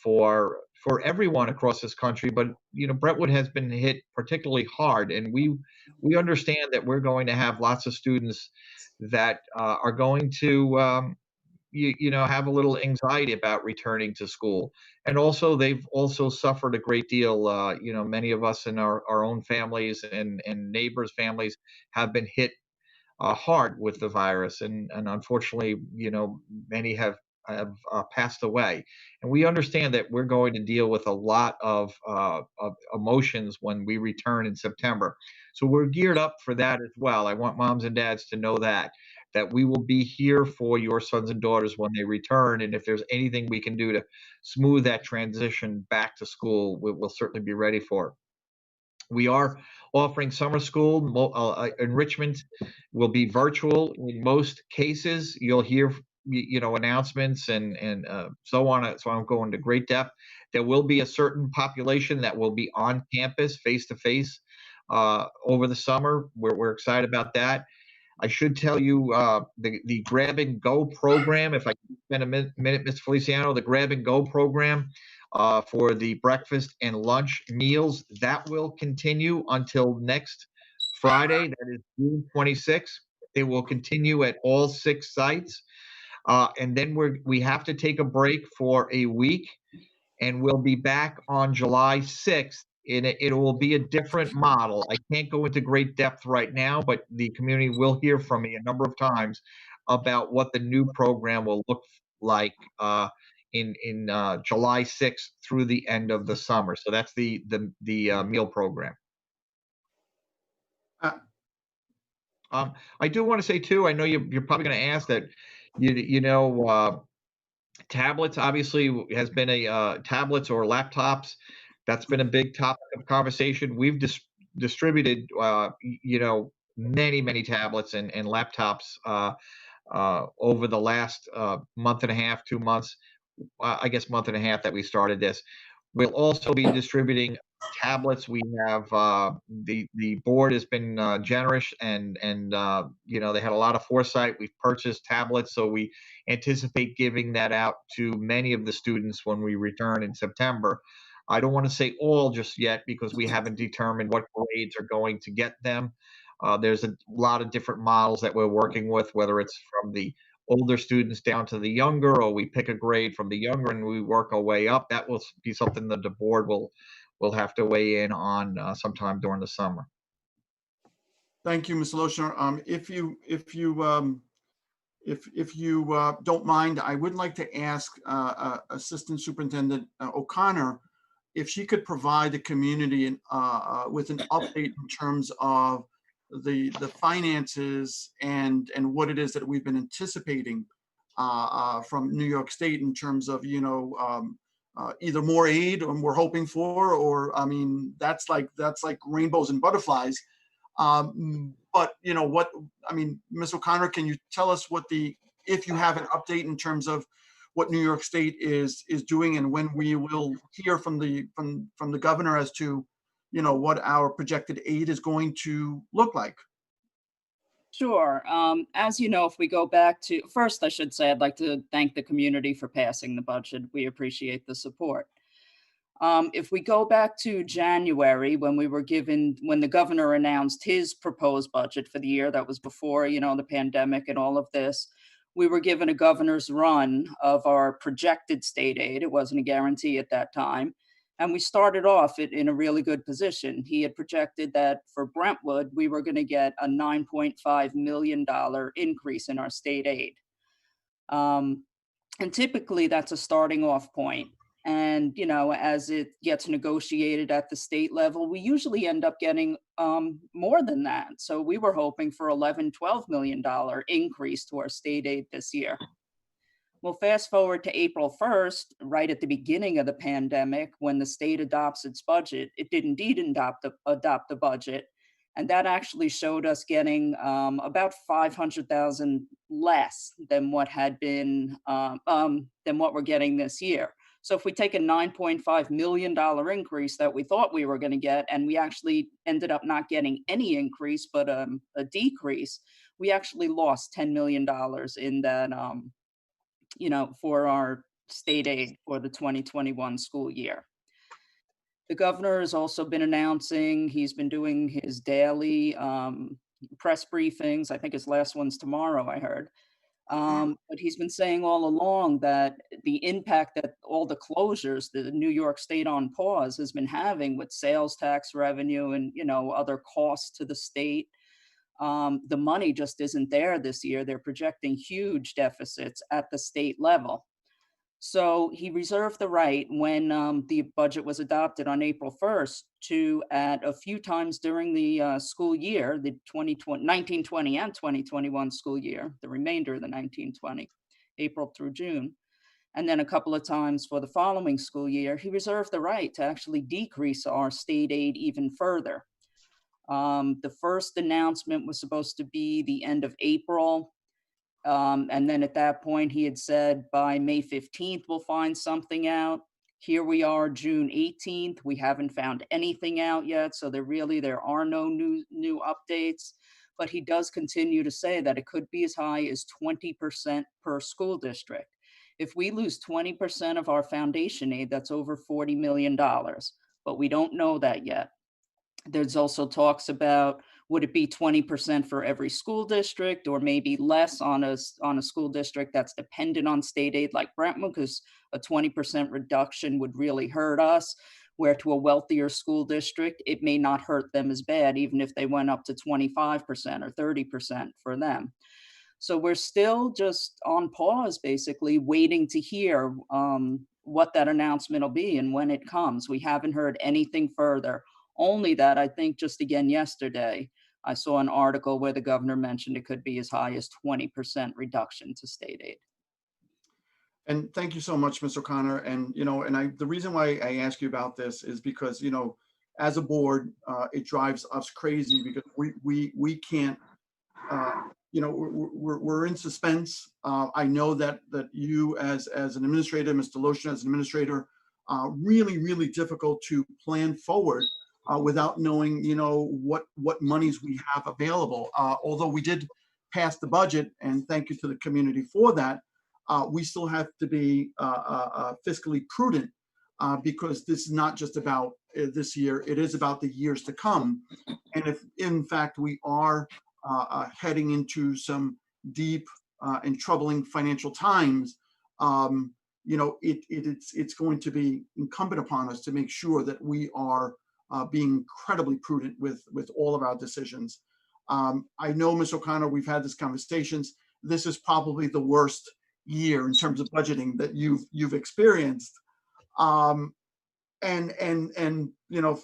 for everyone across this country, but you know, Brentwood has been hit particularly hard, and we understand that we're going to have lots of students that are going to you know, have a little anxiety about returning to school, and also they've also suffered a great deal. You know, many of us in our own families and neighbors' families have been hit hard with the virus, and unfortunately, you know, many have passed away. And we understand that we're going to deal with a lot of emotions when we return in September. So we're geared up for that as well. I want moms and dads to know that we will be here for your sons and daughters when they return. And if there's anything we can do to smooth that transition back to school, we'll certainly be ready for it. We are offering summer school. Enrichment will be virtual in most cases. You'll hear, you know, announcements and so on. So I won't go into great depth. There will be a certain population that will be on campus face to face over the summer. We're excited about that. I should tell you the Grab and Go program, if I can spend a minute, Mr. Feliciano, the Grab and Go program for the breakfast and lunch meals, that will continue until next Friday, that is June 26th. It will continue at all 6 sites. And then we have to take a break for a week, and we'll be back on July 6th it will be a different model. I can't go into great depth right now, but the community will hear from me a number of times about what the new program will look like in July 6th through the end of the summer. So that's the meal program. I do want to say too, I know you're probably going to ask that, tablets obviously has been a tablets or laptops. That's been a big topic of conversation. We've distributed, many tablets and laptops over the last month and a half, 2 months. I guess month and a half that we started this. We'll also be distributing tablets. We have the board has been generous and they had a lot of foresight. We've purchased tablets, so we anticipate giving that out to many of the students when we return in September. I don't want to say all just yet because we haven't determined what grades are going to get them. There's a lot of different models that we're working with, whether it's from the older students down to the younger, or we pick a grade from the younger and we work our way up. That will be something that the board will have to weigh in on sometime during the summer. Thank you, Mr. Lochner. If you don't mind, I would like to ask Assistant Superintendent O'Connor if she could provide the community with an update in terms of the finances and what it is that we've been anticipating from New York State in terms of either more aid we're hoping for, or I mean that's like rainbows and butterflies. But Ms. O'Connor, can you tell us if you have an update in terms of what New York State is doing and when we will hear from the governor as to what our projected aid is going to look like? Sure. As you know, if we go back to, first, I should say, I'd like to thank the community for passing the budget. We appreciate the support. If we go back to January, when the governor announced his proposed budget for the year, that was before, the pandemic and all of this, we were given a governor's run of our projected state aid. It wasn't a guarantee at that time. And we started off in a really good position. He had projected that for Brentwood, we were going to get a $9.5 million increase in our state aid. And typically that's a starting off point. And, as it gets negotiated at the state level, we usually end up getting more than that. So we were hoping for $11-12 million increase to our state aid this year. Well, fast forward to April 1st, right at the beginning of the pandemic, when the state adopts its budget, it did indeed adopt the budget. And that actually showed us getting about $500,000 less than what had been, than what we're getting this year. So if we take a $9.5 million increase that we thought we were going to get, and we actually ended up not getting any increase, but a decrease, we actually lost $10 million in that, for our state aid for the 2021 school year. The governor has also been announcing, he's been doing his daily press briefings. I think his last one's tomorrow, I heard. But he's been saying all along that the impact that all the closures that New York State on pause has been having with sales tax revenue and, other costs to the state, the money just isn't there this year. They're projecting huge deficits at the state level. So he reserved the right when the budget was adopted on April 1st to, at a few times during the school year, the 1920 and 2021 school year, the remainder of the 1920, April through June, and then a couple of times for the following school year, he reserved the right to actually decrease our state aid even further. The first announcement was supposed to be the end of April. And then at that point, he had said by May 15th, we'll find something out. Here we are, June 18th. We haven't found anything out yet. So there are no new updates. But he does continue to say that it could be as high as 20% per school district. If we lose 20% of our foundation aid, that's over $40 million. But we don't know that yet. There's also talks about, would it be 20% for every school district, or maybe less on a school district that's dependent on state aid like Brentwood, because a 20% reduction would really hurt us. where to a wealthier school district, it may not hurt them as bad, even if they went up to 25% or 30% for them. So we're still just on pause, basically waiting to hear what that announcement will be and when it comes. We haven't heard anything further, only that I think just again yesterday, I saw an article where the governor mentioned it could be as high as 20% reduction to state aid. And thank you so much, Ms. O'Connor. And, the reason why I ask you about this is because, as a board, it drives us crazy because we can't, we're in suspense. I know that you as an administrator, Mr. Lotion as an administrator, really, really difficult to plan forward without knowing, what monies we have available. Although we did pass the budget, and thank you to the community for that, we still have to be fiscally prudent because this is not just about this year, it is about the years to come. And if in fact we are heading into some deep and troubling financial times, it's going to be incumbent upon us to make sure that we are being incredibly prudent with all of our decisions. I know, Ms. O'Connor, we've had these conversations. This is probably the worst year in terms of budgeting that you've experienced. And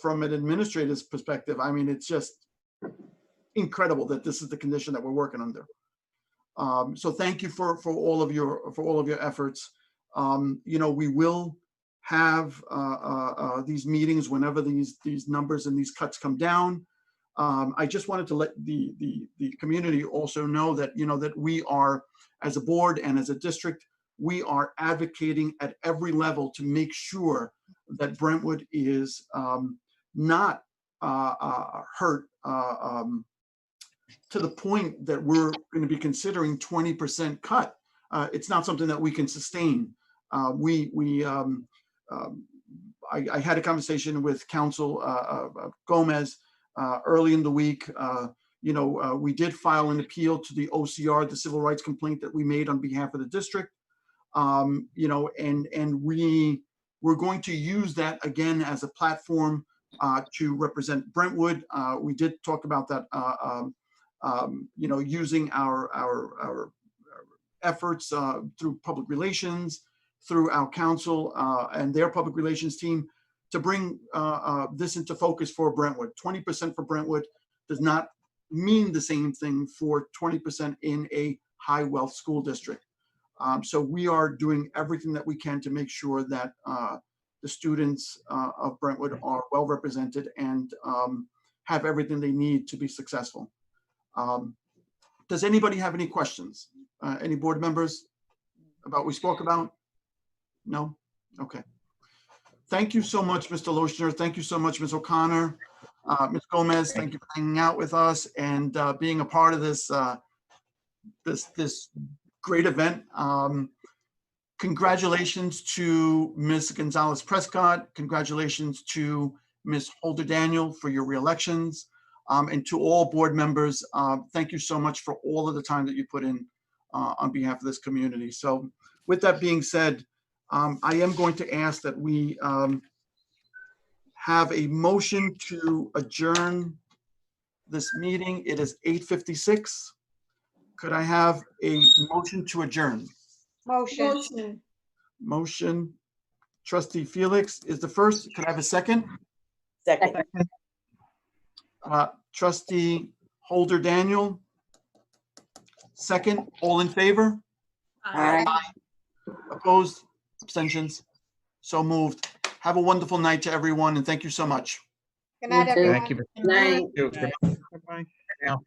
from an administrator's perspective, I mean, it's just incredible that this is the condition that we're working under. So thank you for all of your efforts. We will have these meetings whenever these numbers and these cuts come down. I just wanted to let the community also know that that we are, as a board and as a district, we are advocating at every level to make sure that Brentwood is not hurt to the point that we're going to be considering 20% cut. It's not something that we can sustain. I had a conversation with Council Gomez early in the week. We did file an appeal to the OCR, the civil rights complaint that we made on behalf of the district. And we're going to use that again as a platform to represent Brentwood. We did talk about that, using our efforts through public relations, through our council and their public relations team to bring this into focus for Brentwood. 20% for Brentwood does not mean the same thing for 20% in a high wealth school district. So we are doing everything that we can to make sure that the students of Brentwood are well represented and have everything they need to be successful. Does anybody have any questions? Any board members about what we spoke about? No? Okay. Thank you so much, Mr. Lochner. Thank you so much, Ms. O'Connor. Ms. Gomez, thank you for hanging out with us and being a part of this this great event. Congratulations to Ms. Gonzalez-Prescott. Congratulations to Ms. Holder Daniel for your re-elections. And to all board members, thank you so much for all of the time that you put in on behalf of this community. So with that being said, I am going to ask that we have a motion to adjourn this meeting. It is 8:56. Could I have a motion to adjourn? Motion. Motion. Trustee Felix is the first. Could I have a second? Second. Trustee Holder Daniel. Second. All in favor? Aye. Opposed? Abstentions? So moved. Have a wonderful night to everyone, and thank you so much. Good night, You too. everyone. Thank you. Night. Good night. Bye-bye. Now.